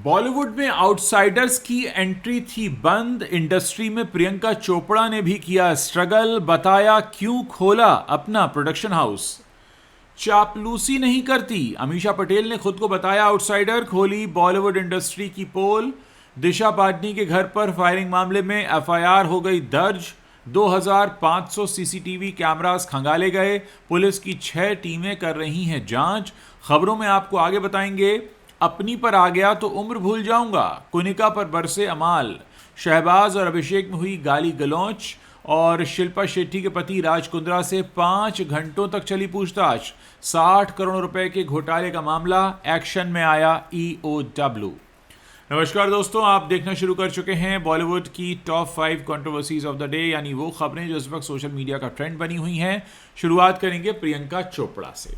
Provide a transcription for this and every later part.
बॉलीवुड में आउटसाइडर्स की एंट्री थी बंद। इंडस्ट्री में प्रियंका चोपड़ा ने भी किया स्ट्रगल, बताया क्यों खोला अपना प्रोडक्शन हाउस। चापलूसी नहीं करती, अमीषा पटेल ने खुद को बताया आउटसाइडर, खोली बॉलीवुड इंडस्ट्री की पोल। दिशा पाटनी के घर पर फायरिंग मामले में एफआईआर हो गई दर्ज। 2500 सीसीटीवी कैमरास खंगाले गए। पुलिस की 6 टीमें कर रही हैं जांच। खबरों में आपको आगे बताएंगे। अपनी पर आ गया तो उम्र भूल जाऊंगा, कुनिका पर बरसे अमाल। शहबाज और अभिषेक में हुई गाली गलौच। और शिल्पा शेट्टी के पति राज कुंद्रा से 5 घंटों तक चली पूछताछ। 60 करोड़ रुपए के घोटाले का मामला, एक्शन में आया ईओडब्ल्यू। नमस्कार दोस्तों, आप देखना शुरू कर चुके हैं बॉलीवुड की top 5 controversies of the day, यानी वो खबरें जो इस वक्त सोशल मीडिया का ट्रेंड बनी हुई हैं। शुरुआत करेंगे प्रियंका चोपड़ा से।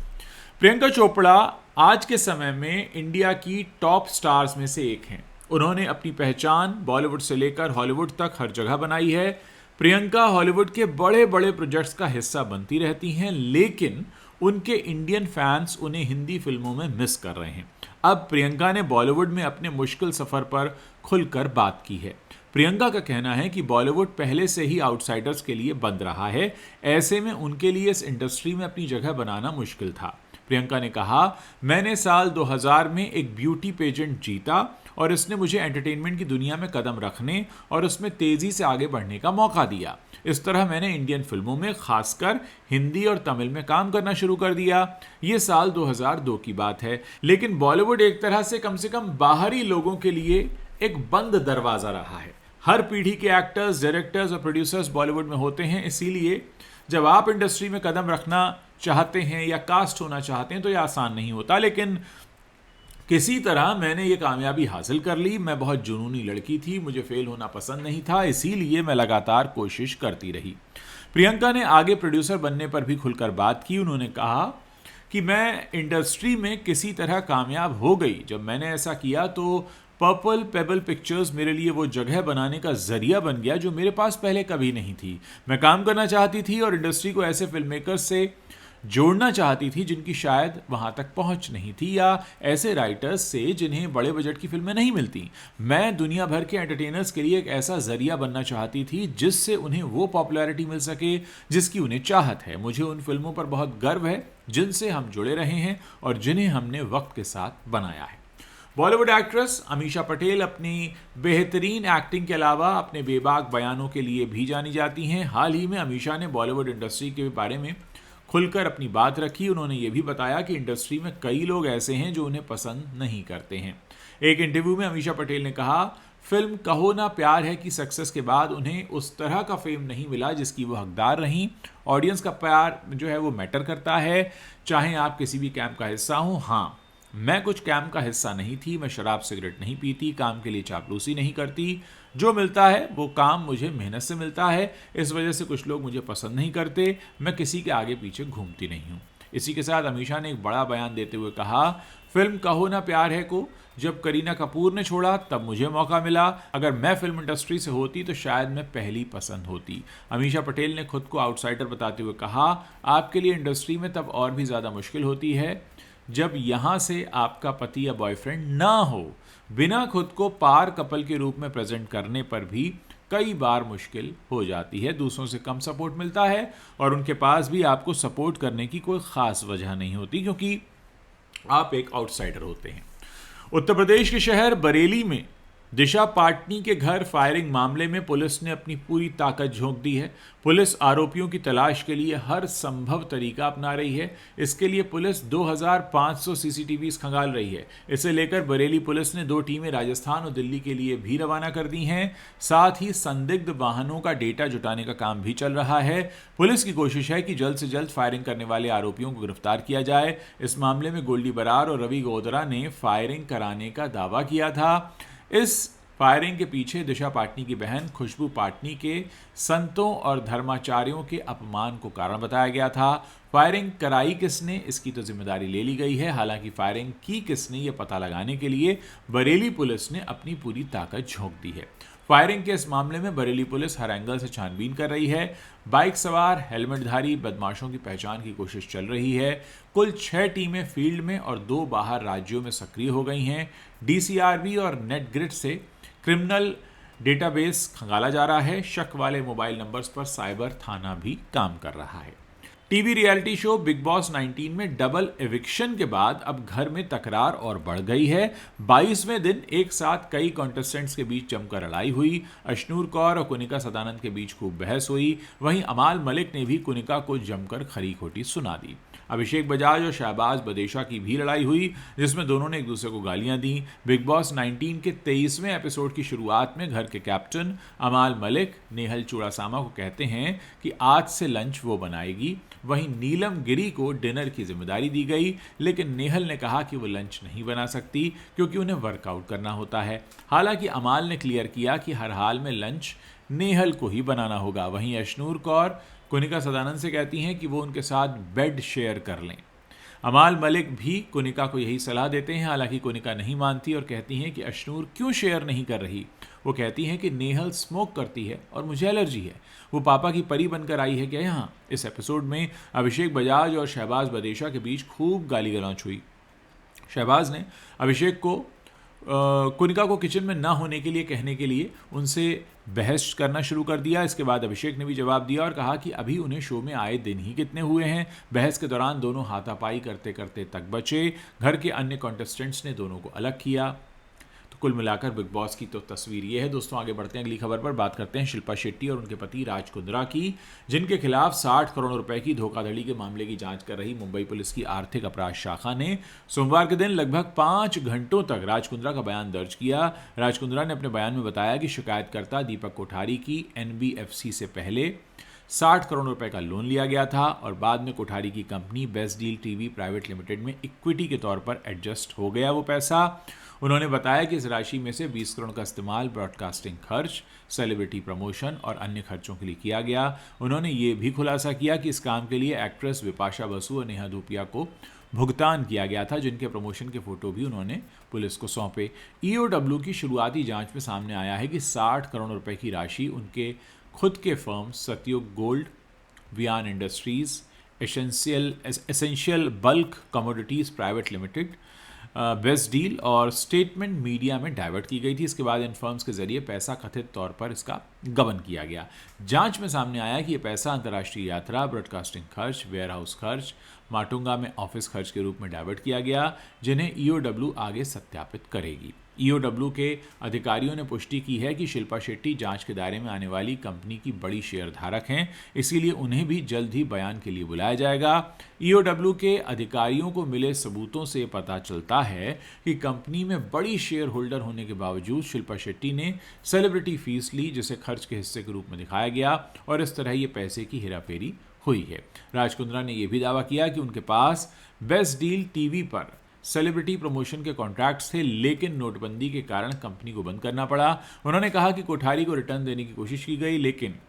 प्रियंका चोपड़ा आज के समय में इंडिया की टॉप स्टार्स में से एक हैं। उन्होंने अपनी पहचान बॉलीवुड से लेकर हॉलीवुड तक हर जगह बनाई है। प्रियंका हॉलीवुड के बड़े बड़े प्रोजेक्ट्स का हिस्सा बनती रहती हैं, लेकिन उनके इंडियन फैंस उन्हें हिंदी फिल्मों में मिस कर रहे हैं। अब प्रियंका ने बॉलीवुड में अपने मुश्किल सफर पर खुलकर बात की है। प्रियंका का कहना है कि बॉलीवुड पहले से ही आउटसाइडर्स के लिए बंद रहा है, ऐसे में उनके लिए इस इंडस्ट्री में अपनी जगह बनाना मुश्किल था। प्रियंका ने कहा, मैंने साल 2000 में एक ब्यूटी पेजेंट जीता और इसने मुझे एंटरटेनमेंट की दुनिया में कदम रखने और उसमें तेजी से आगे बढ़ने का मौका दिया। इस तरह मैंने इंडियन फिल्मों में, खासकर हिंदी और तमिल में काम करना शुरू कर दिया। ये साल 2002 की बात है, लेकिन बॉलीवुड एक तरह से कम बाहरी लोगों के लिए एक बंद दरवाजा रहा है। हर पीढ़ी के एक्टर्स, डायरेक्टर्स और प्रोड्यूसर्स बॉलीवुड में होते हैं, इसीलिए जब आप इंडस्ट्री में कदम रखना चाहते हैं या कास्ट होना चाहते हैं तो यह आसान नहीं होता, लेकिन किसी तरह मैंने ये कामयाबी हासिल कर ली। मैं बहुत जुनूनी लड़की थी, मुझे फेल होना पसंद नहीं था, इसीलिए मैं लगातार कोशिश करती रही। प्रियंका ने आगे प्रोड्यूसर बनने पर भी खुलकर बात की। उन्होंने कहा कि मैं इंडस्ट्री में किसी तरह कामयाब हो गई। जब मैंने ऐसा किया तो पर्पल पेबल पिक्चर्स मेरे लिए वो जगह बनाने का जरिया बन गया जो मेरे पास पहले कभी नहीं थी। मैं काम करना चाहती थी और इंडस्ट्री को ऐसे फिल्म मेकर्स से जोड़ना चाहती थी जिनकी शायद वहां तक पहुंच नहीं थी, या ऐसे राइटर्स से जिन्हें बड़े बजट की फिल्में नहीं मिलती। मैं दुनिया भर के एंटरटेनर्स के लिए एक ऐसा जरिया बनना चाहती थी जिससे उन्हें वो पॉपुलैरिटी मिल सके जिसकी उन्हें चाहत है। मुझे उन फिल्मों पर बहुत गर्व है जिनसे हम जुड़े रहे हैं और जिन्हें हमने वक्त के साथ बनाया है। बॉलीवुड एक्ट्रेस अमीषा पटेल अपनी बेहतरीन एक्टिंग के अलावा अपने बेबाक बयानों के लिए भी जानी जाती हैं। हाल ही में अमीषा ने बॉलीवुड इंडस्ट्री के बारे में खुलकर अपनी बात रखी। उन्होंने ये भी बताया कि इंडस्ट्री में कई लोग ऐसे हैं जो उन्हें पसंद नहीं करते हैं। एक इंटरव्यू में अमीषा पटेल ने कहा, फिल्म कहो ना प्यार है की सक्सेस के बाद उन्हें उस तरह का फेम नहीं मिला जिसकी वो हकदार रहीं। ऑडियंस का प्यार जो है वो मैटर करता है, चाहे आप किसी भी कैंप का हिस्सा हो। हाँ, मैं कुछ कैंप का हिस्सा नहीं थी, मैं शराब सिगरेट नहीं पीती, काम के लिए चापलूसी नहीं करती। जो मिलता है वो काम मुझे मेहनत से मिलता है, इस वजह से कुछ लोग मुझे पसंद नहीं करते। मैं किसी के आगे पीछे घूमती नहीं हूँ। इसी के साथ अमीषा ने एक बड़ा बयान देते हुए कहा, फिल्म कहो ना प्यार है को जब करीना कपूर ने छोड़ा तब मुझे मौका मिला। अगर मैं फिल्म इंडस्ट्री से होती तो शायद मैं पहली पसंद होती। अमीषा पटेल ने खुद को आउटसाइडर बताते हुए कहा, आपके लिए इंडस्ट्री में तब और भी ज़्यादा मुश्किल होती है जब यहाँ से आपका पति या बॉयफ्रेंड ना हो। बिना खुद को पार कपल के रूप में प्रेजेंट करने पर भी कई बार मुश्किल हो जाती है। दूसरों से कम सपोर्ट मिलता है और उनके पास भी आपको सपोर्ट करने की कोई ख़ास वजह नहीं होती, क्योंकि आप एक आउटसाइडर होते हैं। उत्तर प्रदेश के शहर बरेली में दिशा पाटनी के घर फायरिंग मामले में पुलिस ने अपनी पूरी ताकत झोंक दी है। पुलिस आरोपियों की तलाश के लिए हर संभव तरीका अपना रही है। इसके लिए पुलिस 2500 सीसीटीवी खंगाल रही है। इसे लेकर बरेली पुलिस ने 2 टीमें राजस्थान और दिल्ली के लिए भी रवाना कर दी हैं। साथ ही संदिग्ध वाहनों का डेटा जुटाने का काम भी चल रहा है। पुलिस की कोशिश है कि जल्द से जल्द फायरिंग करने वाले आरोपियों को गिरफ्तार किया जाए। इस मामले में गोल्डी बरार और रवि गोदरा ने फायरिंग कराने का दावा किया था। इस फायरिंग के पीछे दिशा पाटनी की बहन खुशबू पाटनी के संतों और धर्माचार्यों के अपमान को कारण बताया गया था। फायरिंग कराई किसने, इसकी तो जिम्मेदारी ले ली गई है। हालांकि फायरिंग की किसने, यह पता लगाने के लिए बरेली पुलिस ने अपनी पूरी ताकत झोंक दी है। फायरिंग के इस मामले में बरेली पुलिस हर एंगल से छानबीन कर रही है। बाइक सवार हेलमेटधारी बदमाशों की पहचान की कोशिश चल रही है। कुल 6 टीमें फील्ड में और 2 बाहर राज्यों में सक्रिय हो गई हैं। डीसीआरबी और नेटग्रिड से क्रिमिनल डेटाबेस खंगाला जा रहा है। शक वाले मोबाइल नंबर्स पर साइबर थाना भी काम कर रहा है। TV reality show big boss 19 में डबल एविक्शन के बाद अब घर में तकरार और बढ़ गई है। 22वें दिन एक साथ कई कॉन्टेस्टेंट्स के बीच जमकर लड़ाई हुई। अश्नूर कौर और कुनिका सदानंद के बीच खूब बहस हुई। वहीं अमाल मलिक ने भी कुनिका को जमकर खरी खोटी सुना दी। अभिषेक बजाज और शहबाज बदेशा की भी लड़ाई हुई, जिसमें दोनों ने एक दूसरे को गालियां दी। बिग बॉस 19 के 23वें एपिसोड की शुरुआत में घर के कैप्टन अमाल मलिक नेहल चुड़ासामा को कहते हैं कि आज से लंच वो बनाएगी। वहीं नीलम गिरी को डिनर की जिम्मेदारी दी गई, लेकिन नेहल ने कहा कि वो लंच नहीं बना सकती क्योंकि उन्हें वर्कआउट करना होता है। हालांकि अमाल ने क्लियर किया कि हर हाल में लंच नेहल को ही बनाना होगा। वहीं अश्नूर कौर कुनिका सदानंद से कहती हैं कि वो उनके साथ बेड शेयर कर लें। अमाल मलिक भी कुनिका को यही सलाह देते हैं, हालांकि कुनिका नहीं मानती और कहती हैं कि अश्नूर क्यों शेयर नहीं कर रही। वो कहती हैं कि नेहल स्मोक करती है और मुझे एलर्जी है। वो पापा की परी बनकर आई है क्या यहाँ। इस एपिसोड में अभिषेक बजाज और शहबाज बदेशा के बीच खूब गाली गलौच हुई। शहबाज ने अभिषेक को कुनिका को किचन में ना होने के लिए कहने के लिए उनसे बहस करना शुरू कर दिया। इसके बाद अभिषेक ने भी जवाब दिया और कहा कि अभी उन्हें शो में आए दिन ही कितने हुए हैं। बहस के दौरान दोनों हाथापाई करते करते तक बचे। घर के अन्य कॉन्टेस्टेंट्स ने दोनों को अलग किया। कुल मिलाकर बिग बॉस की तो तस्वीर ये है। दोस्तों आगे बढ़ते हैं अगली खबर पर। बात करते हैं शिल्पा शेट्टी और उनके पति राज कुंद्रा की, जिनके खिलाफ 60 करोड़ रुपए की धोखाधड़ी के मामले की जांच कर रही मुंबई पुलिस की आर्थिक अपराध शाखा ने सोमवार के दिन लगभग 5 घंटों तक राज कुंद्रा का बयान दर्ज किया। राज कुंद्रा ने अपने बयान में बताया कि शिकायतकर्ता दीपक कोठारी की NBFC से पहले 60 करोड़ रुपए का लोन लिया गया था और बाद में कोठारी की company best deal TV private limited में इक्विटी के तौर पर एडजस्ट हो गया वो पैसा। उन्होंने बताया कि इस राशि में से 20 करोड़ का इस्तेमाल ब्रॉडकास्टिंग खर्च, सेलिब्रिटी प्रमोशन और अन्य खर्चों के लिए किया गया। उन्होंने ये भी खुलासा किया कि इस काम के लिए एक्ट्रेस विपाशा बसु और नेहा धूपिया को भुगतान किया गया था, जिनके प्रमोशन के फोटो भी उन्होंने पुलिस को सौंपे। EOW की शुरुआती जांच में सामने आया है कि 60 करोड़ रुपए की राशि उनके खुद के firm Satyug Gold, Viyaan Industries, Essential Bulk Commodities Private Limited, Best Deal और स्टेटमेंट मीडिया में डाइवर्ट की गई थी। इसके बाद इन फर्म्स के जरिए पैसा कथित तौर पर इसका गबन किया गया। जांच में सामने आया कि यह पैसा अंतर्राष्ट्रीय यात्रा, ब्रॉडकास्टिंग खर्च, वेयरहाउस खर्च, माटुंगा में ऑफिस खर्च के रूप में डाइवर्ट किया गया, जिन्हें EOW आगे सत्यापित करेगी। EOW के अधिकारियों ने पुष्टि की है कि शिल्पा शेट्टी जांच के दायरे में आने वाली कंपनी की बड़ी शेयरधारक हैं, इसीलिए उन्हें भी जल्द ही बयान के लिए बुलाया जाएगा। EOW के अधिकारियों को मिले सबूतों से पता चलता है कि कंपनी में बड़ी शेयर होल्डर होने के बावजूद शिल्पा शेट्टी ने सेलिब्रिटी फीस ली, जिसे खर्च के हिस्से के रूप में दिखाया गया और इस तरह ये पैसे की हेराफेरी हुई है। राज कुंद्रा ने यह भी दावा किया कि उनके पास बेस्ट डील टीवी पर सेलिब्रिटी प्रमोशन के कॉन्ट्रैक्ट्स थे, लेकिन नोटबंदी के कारण कंपनी को बंद करना पड़ा। उन्होंने कहा कि कोठारी को रिटर्न देने की कोशिश की गई, लेकिन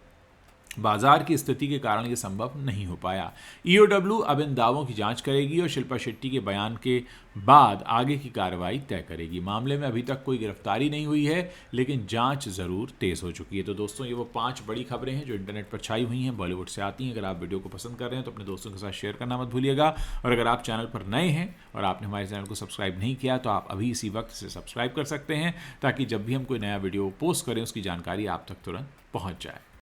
बाजार की स्थिति के कारण यह संभव नहीं हो पाया। EOW अब इन दावों की जांच करेगी और शिल्पा शेट्टी के बयान के बाद आगे की कार्रवाई तय करेगी। मामले में अभी तक कोई गिरफ्तारी नहीं हुई है, लेकिन जांच जरूर तेज हो चुकी है। तो दोस्तों ये वो 5 बड़ी खबरें हैं जो इंटरनेट पर छाई हुई हैं, बॉलीवुड से आती हैं। अगर आप वीडियो को पसंद कर रहे हैं तो अपने दोस्तों के साथ शेयर करना मत भूलिएगा। और अगर आप चैनल पर नए हैं और आपने हमारे चैनल को सब्सक्राइब नहीं किया तो आप अभी इसी वक्त से सब्सक्राइब कर सकते हैं, ताकि जब भी हम कोई नया वीडियो पोस्ट करें उसकी जानकारी आप तक तुरंत पहुँच जाए।